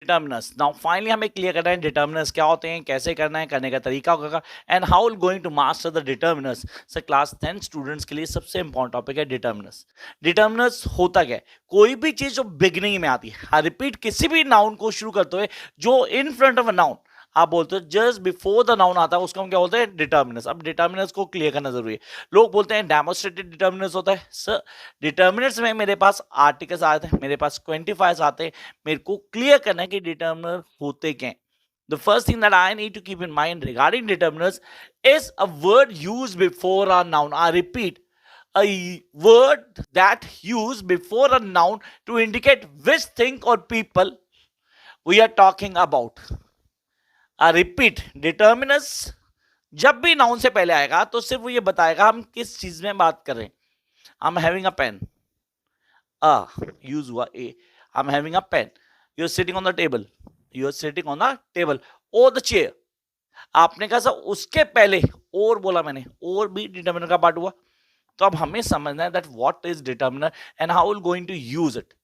Determiners. Now finally हमें clear करना है डिटर्मिनर्स क्या होते हैं, कैसे करना है, करने का तरीका होगा, and how going to master the determiners. Sir class 10 students के लिए सबसे इंपॉर्टेंट टॉपिक है डिटर्मिनर्स। डिटर्मिनर्स होता क्या है? कोई भी चीज जो बिगिनिंग में आती है, रिपीट किसी भी नाउन को शुरू करते हुए जो in front of a noun आप बोलते हो जस्ट बिफोर द नाउन आता है, उसको हम क्या बोलते हैं? डिटर्मिनर्स। अब डिटर्मिनर्स को क्लियर करना जरूरी है। लोग बोलते हैं डेमोस्ट्रेटेड डिटर्मिनर्स होता है। सर डिटर्मिनर्स में मेरे पास आर्टिकल्स आते हैं, मेरे पास क्वांटिफायर्स आते हैं, मेरे को क्लियर करना है कि डिटर्मिनर होते क्या हैं। The first thing that I need to keep in mind regarding determiners is a word used before a noun. I repeat, a word that used before a noun to indicate which thing or people we are talking about. I repeat, determiners जब भी noun से पहले आएगा तो सिर्फ वो ये बताएगा हम किस चीज में बात कर रहे हैं। I'm having a pen. A use हुआ A. I'm having a pen. You're sitting on the table. You're sitting on the table. Or the chair. आपने कहा सर उसके पहले और बोला मैंने, और भी डिटर्मिनर का पार्ट हुआ। तो अब हमें समझना है that what is determiner and how will going to use it.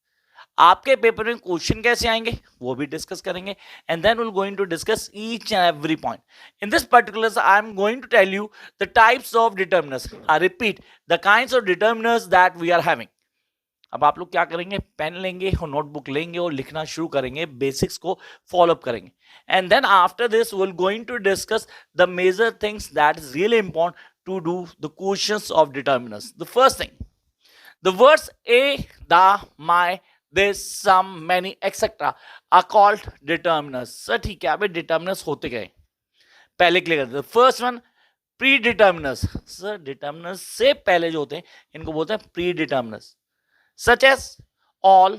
आपके पेपर में क्वेश्चन कैसे आएंगे वो भी डिस्कस करेंगे, and then will going to discuss each and every point. In this particular I am going to tell you the types of determiners. I repeat, the kinds of determiners that we are having. अब आप लोग क्या करेंगे? Pen लेंगे और notebook लेंगे और लिखना शुरू करेंगे, बेसिक्स को फॉलो अप करेंगे, and then after this will going to discuss the major things that is really important to do the questions of determiners. The first thing, the words a, the, my, this, some, many etcetera are called determiners. Sir ठीक है, अभी determiners होते गए, पहले clear करते हैं। First one, pre determiners. Sir determiners से पहले जो होते हैं इनको बोलते हैं pre determiners, such as all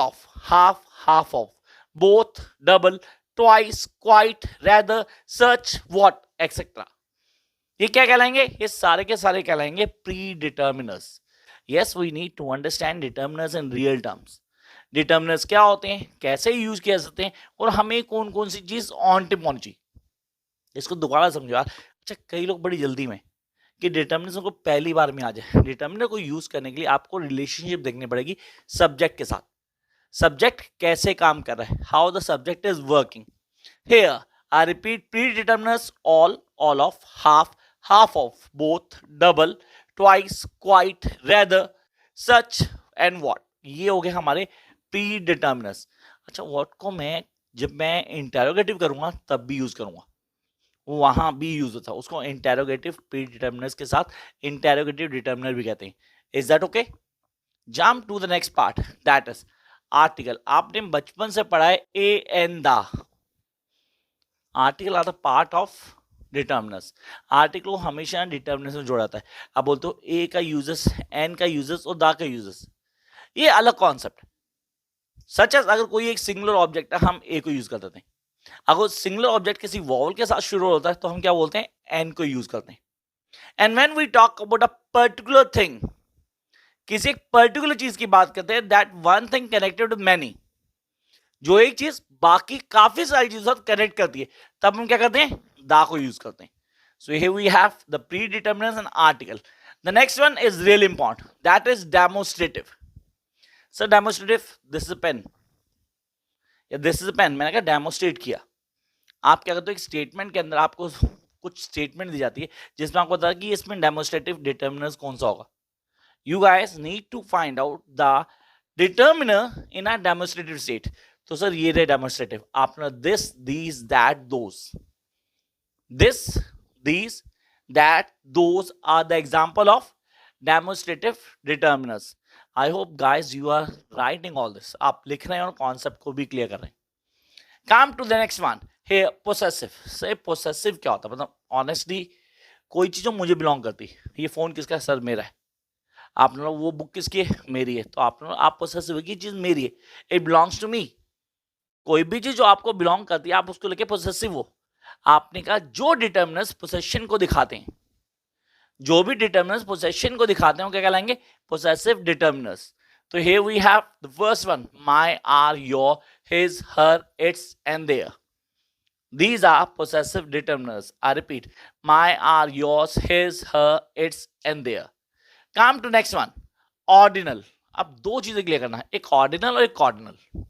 of, half, half of, both, double, twice, quite, rather, such, what, etc. ये क्या कहलाएंगे? ये सारे के सारे कहलाएंगे predeterminers. Yes, we need to understand determiners in real terms. Determiners क्या होते हैं, कैसे यूज किया जाते हैं, और हमें कौन कौन सी चीज ऑन टिप होनी चाहिए, इसको दोबारा समझो यार। अच्छा, कई लोग बड़ी जल्दी में कि डिटर्मिनर को पहली बार में आ जाए। डिटर्मिनर को यूज करने के लिए आपको रिलेशनशिप देखनी पड़ेगी सब्जेक्ट के साथ। सब्जेक्ट कैसे काम कर रहा है, how the subject is working. Here I repeat, pre determiners all of, half, half of, both, double, twice, quite, rather, such and what। ये हो गए हमारे प्री डिटर्मिनर्स। अच्छा, व्हाट को मैं जब मैं इंटेरोगेटिव करूंगा तब भी यूज करूंगा, वहां भी यूज होता है, उसको इंटेरोगेटिव प्री डिटर्मिनर्स के साथ इंटेरोगेटिव डिटर्मिनर भी कहते हैं। Is that okay? Jump to the next part, that is article. आपने बचपन से पढ़ा है a an the. Article are the part of determiners. Article को हमेशा डिटर्मिनर्स में जोड़ा जाता है। अब बोलते हो ए का यूजेस, एन का यूजेस और द का यूजेस, ये अलग कॉन्सेप्ट। सच एज अगर कोई एक सिंगुलर ऑब्जेक्ट है, हम ए को यूज कर देते हैं। अगर सिंगुलर ऑब्जेक्ट किसी वॉवल के साथ शुरू होता है तो हम क्या बोलते हैं? एन को यूज करते हैं। And when we talk about a particular thing, किसी एक पर्टिकुलर चीज की बात करते हैं, that one thing connected to many, जो एक चीज बाकी काफी सारी चीजों से कनेक्ट करती है, तब हम क्या करते हैं? दा को यूज करते हैं। So here we have the predeterminers and article. The next one is really important, that is demonstrative. Sir demonstrative, this is a pen या दिस इज अ पेन, मैंने कहा डेमोस्ट्रेट किया। आप क्या करते हो? एक स्टेटमेंट के अंदर आपको कुछ स्टेटमेंट दी जाती है जिसमें आपको पता है कि इसमें डेमोस्ट्रेटिव डिटर्मिनर्स कौन सा होगा। You guys need to find out the determiner in a demonstrative state. तो सर ये रहे डेमोस्ट्रेटिव, आपने this, these, that, those. This, these, that, those are the example of demonstrative determiners. I hope guys you are writing all this, आप लिख रहे हैं और concept को भी क्लियर कर रहे हैं। Come to the next one, hey possessive. Say possessive क्या होता है? मतलब ऑनेस्टली कोई चीज जो मुझे बिलोंग करती है, ये फोन किसका है? सर मेरा है। आप लोग, वो बुक किसकी है? मेरी है। तो आप लोग, आप पोसेसिव, की चीज मेरी है, इट बिलोंग्स टू मी। कोई भी चीज जो आपको बिलोंग करती है आप उसको लेके पोसेसिव हो। आपने कहा जो डिटर्मिनर्स पोसेशन को दिखाते हैं, जो भी डिटर्मिनर्स पोसेशन को दिखाते हैं, क्या कहलाएंगे? Possessive determiners. तो here we have the first one, my, our, your, his, her, its and their. These are possessive determiners. I repeat, my, our, yours, his, her, its and their. Come to next one, ordinal. अब दो चीजें clear करना है, एक ordinal और एक cardinal.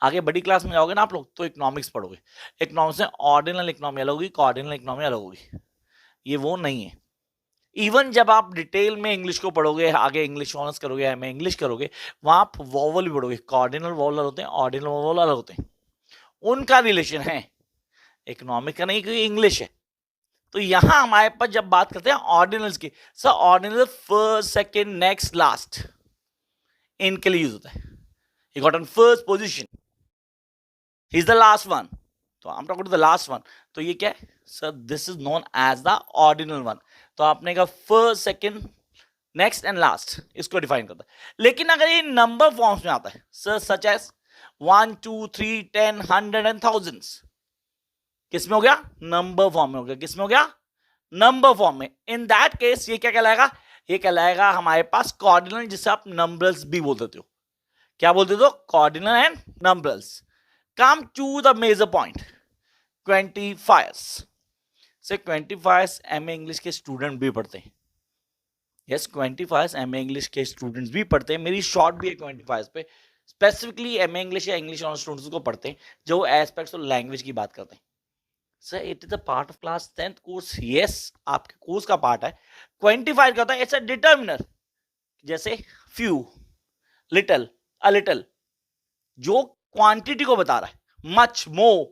आगे बड़ी क्लास में जाओगे ना आप लोग तो इकोनॉमिक्स पढ़ोगे, इकोनॉमिक्स में ऑर्डिनल इकोनॉमी अलग होगी, कॉर्डिनल इकोनॉमी अलग होगी, ये वो नहीं है। इवन जब आप डिटेल में इंग्लिश को पढ़ोगे, आगे इंग्लिश ऑनर्स करोगे, एमए इंग्लिश करोगे, वहां आप वोवल भी पढ़ोगे, कॉर्डिनल वोवल होते हैं, ऑर्डिनल वोवल अलग होते हैं, उनका रिलेशन है, इकोनॉमिक का नहीं, क्योंकि इंग्लिश है। तो यहां हमारे पास जब बात करते हैं ऑर्डिनल्स की, sir ordinal first second next last इनके लिए यूज होता है। He got on first position, he is the last one, तो I am talking to the last one, तो ये क्या है sir, this is known as the ordinal one. तो आपने कहा first second next and last, इसको डिफाइन करता है। लेकिन अगर ये नंबर फॉर्म्स में आता है sir, such as 1 2 3 10 100 and thousands, किस में हो गया, नंबर फॉर्म में हो गया, किस में हो गया, नंबर फॉर्म में। इन दैट केस ये क्या कहलाएगा, ये कहलाएगा हमारे पास कॉर्डिनल, जिसे आप नंबर्स भी बोल देते हो। क्या बोलते हो, cardinal and numbers. Come to the major point, quantifiers. Say quantifiers MA English के स्टूडेंट भी पढ़ते हैं, यस क्वांटिफायर्स एमए इंग्लिश के स्टूडेंट्स भी पढ़ते हैं, मेरी शॉर्ट भी है क्वांटिफायर्स पे, स्पेसिफिकली एमए इंग्लिश या इंग्लिश ऑनर्स स्टूडेंट्स को पढ़ते हैं जो एस्पेक्ट्स ऑफ लैंग्वेज की बात करते हैं। Sir it is a part of class 10th course, yes आपके कोर्स का पार्ट है। क्वांटिफायर क्या होता है, इट्स अ डिटर्मिनर, जैसे फ्यू, लिटिल, अ लिटिल, जो क्वांटिटी को बता रहा है। Much, more,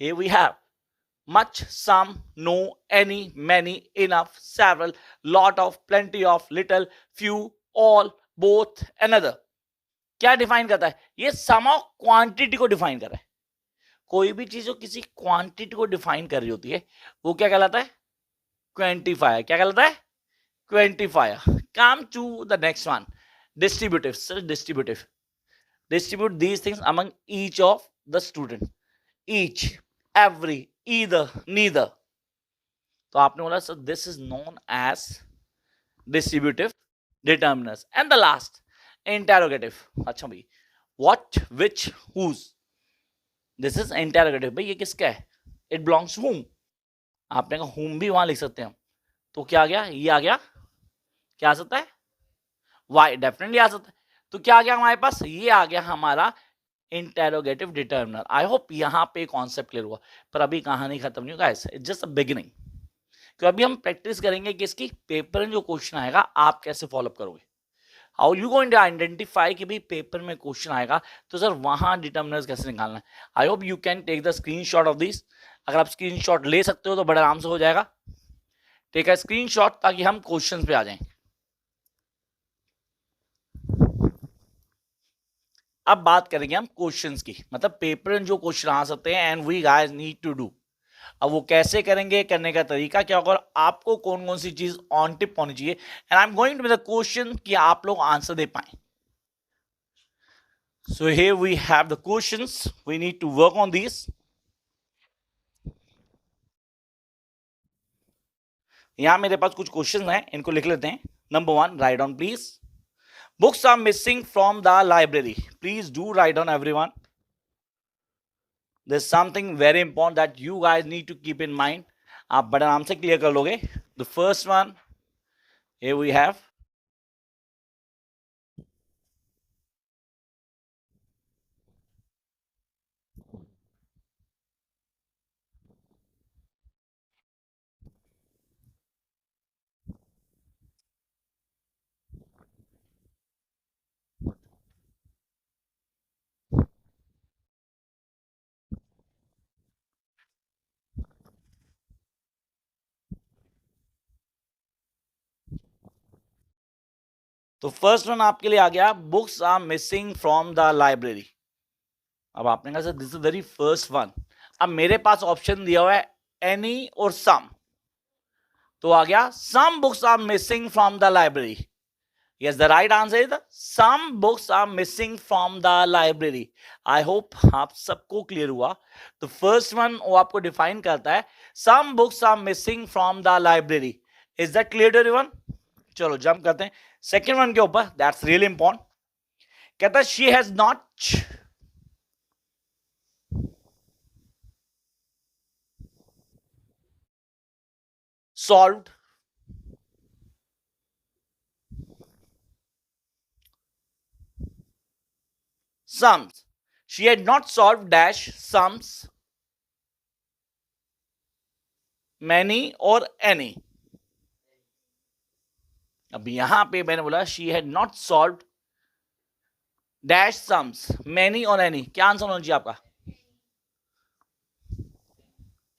here we have much, some, no, any, many, enough, several, lot of, plenty of, little, few, all, both, another। क्या डिफाइन करता है, ये सम ऑफ क्वांटिटी को डिफाइन कर रहा है। कोई भी चीज जो किसी क्वांटिटी को डिफाइन कर रही होती है वो क्या कहलाता है, क्वांटिफायर। क्या कहलाता है, quantifier. Come to the next one, distributive. Sir distributive, distribute these things among each of the student, each, every, either, neither। तो आपने बोला sir this is known as distributive determiners. And the last interrogative. अच्छा भाई, what, which, whose, this is interrogative. भाई ये किसका है, it belongs to whom. आपने कहा हुम भी वहां लिख सकते हैं हम, तो क्या आ गया, ये आ गया, क्या आ सकता है, वाई, डेफिनेटली आ सकता है। तो क्या आ गया हमारे पास, ये आ गया हमारा इंटेरोगेटिव डिटर्मिनर। आई होप यहाँ पे कॉन्सेप्ट क्लियर हुआ, पर अभी कहानी खत्म नहीं होगा, इट्स जस्ट अ बिगिनिंग। तो अभी हम प्रैक्टिस करेंगे कि इसकी पेपर में जो क्वेश्चन आएगा आप कैसे फॉलोअप करोगे, how you going to identify कि भाई पेपर में क्वेश्चन आएगा तो सर वहां डिटर्मिनर्स कैसे निकालना है। I hope you can take the screenshot of this. अगर आप स्क्रीनशॉट ले सकते हो तो बड़े आराम से हो जाएगा। टेक अ स्क्रीनशॉट ताकि हम क्वेश्चंस पे आ जाएं। अब बात करेंगे हम क्वेश्चंस की, मतलब पेपर में जो क्वेश्चन आ सकते हैं and we guys need to do. अब वो कैसे करेंगे, करने का तरीका क्या होगा, आपको कौन कौन सी चीज ऑन टिप होनी चाहिए, and I am going to the question कि आप लोग आंसर दे पाए। So here we have the questions, we need to work on this. यहां मेरे पास कुछ क्वेश्चन हैं, इनको लिख लेते हैं। Number 1, write down please. Books are missing from the library, please do write down everyone. There's something very important that you guys need to keep in mind. आप बड़े आराम से क्लियर कर लोगे। The first one, here we have, तो first one आपके लिए आ गया, books are missing from the library. अब आपने कहा sir this is very first one. अब मेरे पास ऑप्शन दिया हुआ है एनी और सम, तो आ गया some books are missing from the library. Yes, the right answer is some books are missing from the library. I hope आप सबको क्लियर हुआ। तो फर्स्ट वन वो आपको डिफाइन करता है some books are missing from the library. Is that clear to everyone? चलो jump करते हैं सेकेंड वन के ऊपर, दैट्स रियली इंपॉर्टेंट। कहता है she has not solved sums, she had not solve dash sums many और एनी. अब यहां पे मैंने बोला she had not solve dash sums many और एनी. क्या आंसर होना चाहिए आपका?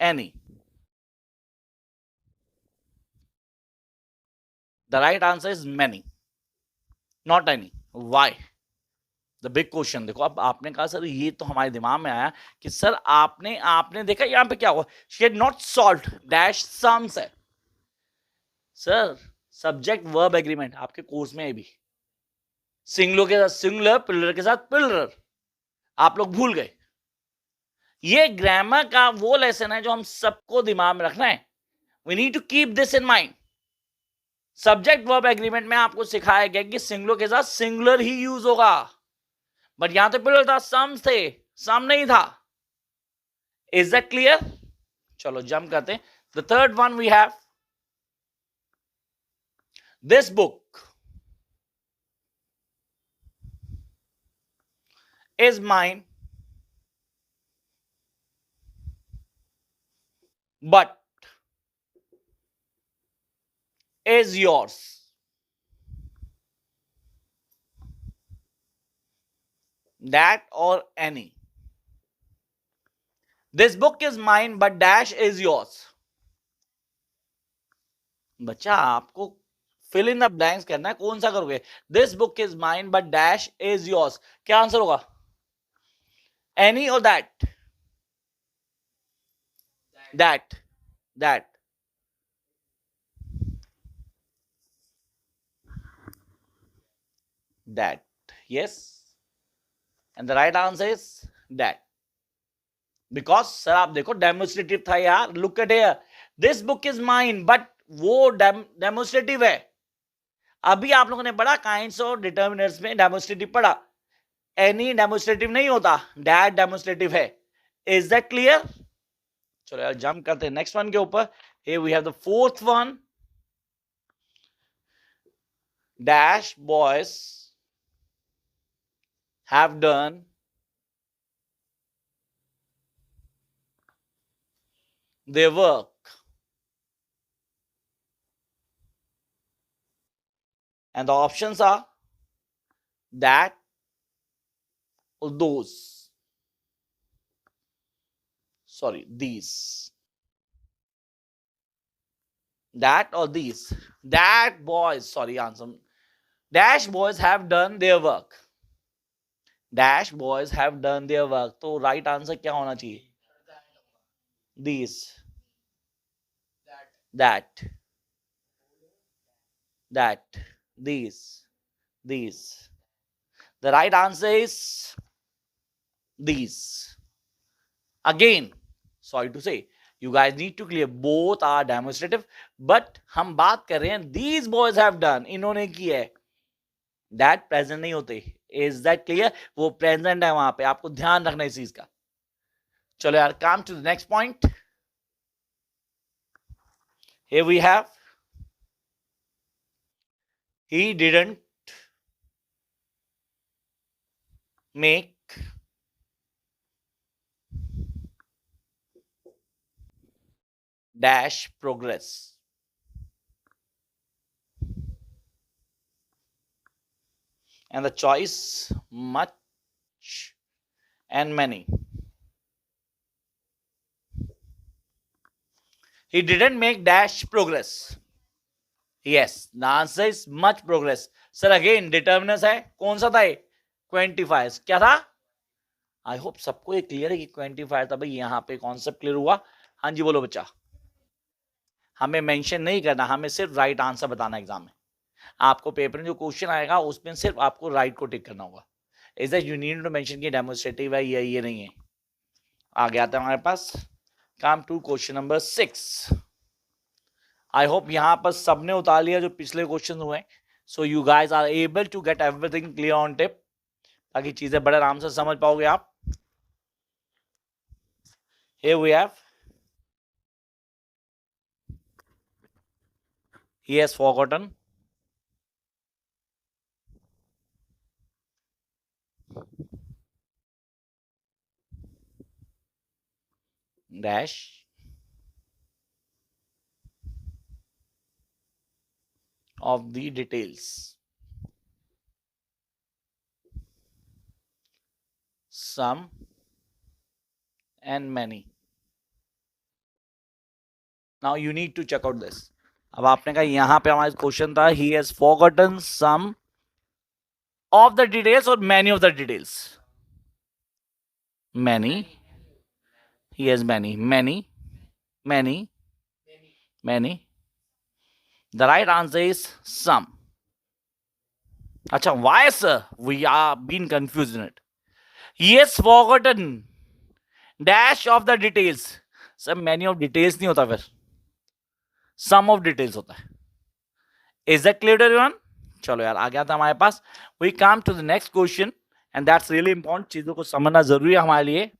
Any. The right answer is many, not any. Why? The big question. देखो अब आपने कहा सर ये तो हमारे दिमाग में आया कि सर आपने आपने देखा यहां पे क्या हुआ, she had not solve dash sums है. सर सब्जेक्ट वर्ब एग्रीमेंट आपके कोर्स में है भी, सिंगुलर के साथ सिंगुलर, प्लुरल के साथ प्लुरल. आप लोग भूल गए. ये ग्रामर का वो लेसन है जो हम सबको दिमाग में रखना है. We need to keep this in mind. Subject verb agreement में आपको सिखाया गया कि सिंगुलर के साथ सिंगुलर ही यूज होगा, बट यहां तो प्लुरल था, सम थे, सम नहीं था. Is that clear? चलो जंप करते हैं. The third one we have this book is mine but is yours. That or any. This book is mine but dash is yours. बच्चा आपको फिल इन द ब्लैंक्स करना है. कौन सा करोगे? This book is mine but dash is yours. क्या answer होगा? Any और that? That. That. That. Yes. And the right answer is that. Because sir आप देखो डेमोन्स्ट्रेटिव था यार. Look at here, this book is mine but वो demonstrative है. अभी आप लोगों ने पढ़ा काइंड्स और डिटर्मिनर्स में डेमोन्स्ट्रेटिव पढ़ा. एनी डेमोन्स्ट्रेटिव नहीं होता, दैट डेमोन्स्ट्रेटिव है. Is that clear? चलो यार जंप करते हैं नेक्स्ट वन के ऊपर. Here we have the fourth one. Dash boys have done their work. And the options are that or those. Sorry, these. That or these. That boys, sorry, answer. Dash boys have done their work. Dash boys have done their work. तो right answer क्या होना चाहिए? These. That. That. These. These. The right answer is these. Again, sorry to say, you guys need to clear both are demonstrative, but हम बात कर रहे हैं these boys have done, इन्होंने की है. That present नहीं होते. Is that clear? वो present है वहां पे, आपको ध्यान रखना इस चीज का. चलो यार, come to the next point. Here we have he didn't make dash progress. And the choice much and many. He didn't make dash progress. Yes, the answer is much progress. Sir, again determinants है. कौन सा था ये? Quantifiers. क्या था? I hope सबको ये clear है कि क्वांटिफायर था. भाई यहाँ पे कॉन्सेप्ट क्लियर हुआ? हाँ जी बोलो बच्चा. हमें मेंशन नहीं करना, हमें सिर्फ राइट आंसर बताना एग्जाम में. आपको पेपर में जो क्वेश्चन आएगा उसमें सिर्फ आपको राइट को टिक करना होगा. Is that you need to mention कि डेमोन्स्ट्रेटिव है, ये नहीं है. आगे आता है हमारे पास. Come to question number 6. I hope यहाँ पर सबने उतार लिया जो पिछले क्वेश्चन हुए. So you guys are able to get everything clear on tip, ताकि चीजें बड़े आराम से समझ पाओगे आप. Here we have, he has forgotten dash of the details, some and many. Now you need to check out this. अब आपने कहा यहां पे हमारा क्वेश्चन था he has forgotten some of the details or many of the details. Many. He has many. Many. The right answer is some. Acha, why sir? We are being confused in it. He has forgotten dash of the details. Sir, many of details नहीं होता फिर. Some of details होता है. Is that clear to everyone? चलो यार आ गया था हमारे पास. We come to the next question and that's really important. चीजों को समझना जरूरी है हमारे लिए.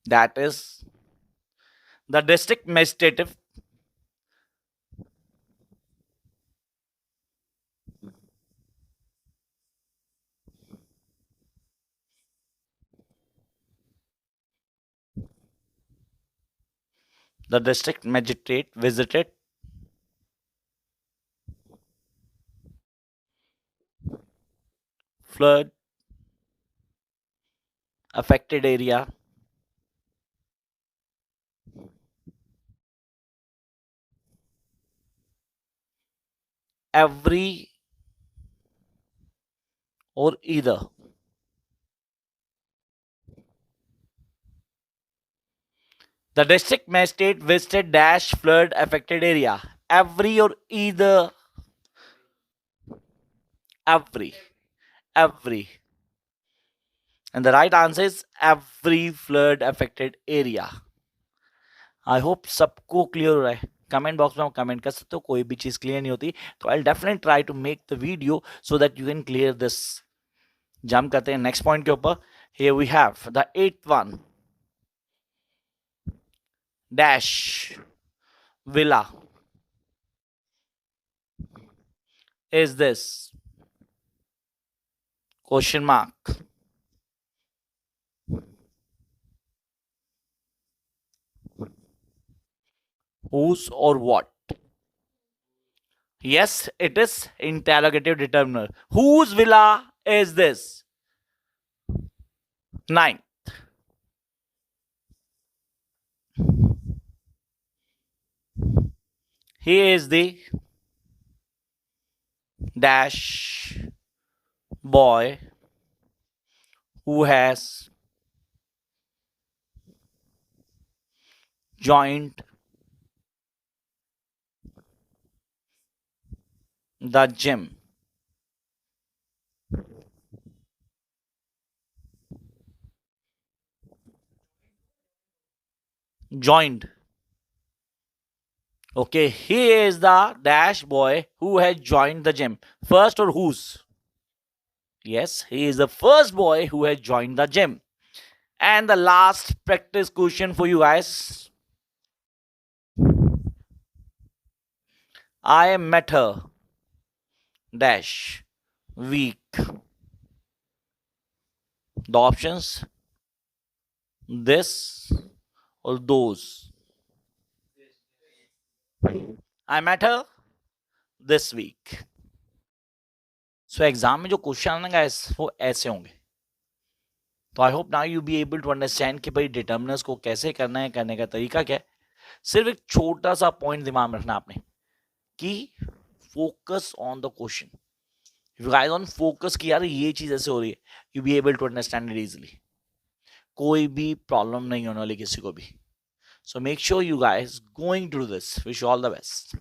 That is the district magistrate visited flood affected area every or either. The district magistrate visited dash flood affected area. Every or either. Every. And the right answer is every flood affected area. I hope सबको clear हो रहा है. Comment box में आप comment कर सकते हो. कोई भी चीज क्लियर नहीं होती तो I definitely try to make the video so that you can clear this. Jump करते हैं नेक्स्ट पॉइंट के ऊपर. Here we have the 8th one. Dash villa is this? Question mark. Whose or what? Yes, it is interrogative determiner. Whose villa is this? 9th. He is the dash boy who has joined the gym. Joined. Okay, he is the dash boy who has joined the gym. First or whose? Yes, he is the first boy who has joined the gym. And the last practice question for you guys. I met her dash week. The options this or those. I met her this week. So exam में जो question आना guys वो ऐसे होंगे. तो I hope now you be able to understand कि भाई determiners को कैसे करना है, करने का तरीका क्या है. सिर्फ एक छोटा सा पॉइंट दिमाग में रखना आपने कि focus on the question. If you guys on focus कि यार ये चीज ऐसे हो रही है, you be able to understand it easily. कोई भी प्रॉब्लम नहीं होने वाली किसी को भी. So make sure you guys going to do this. Wish you all the best.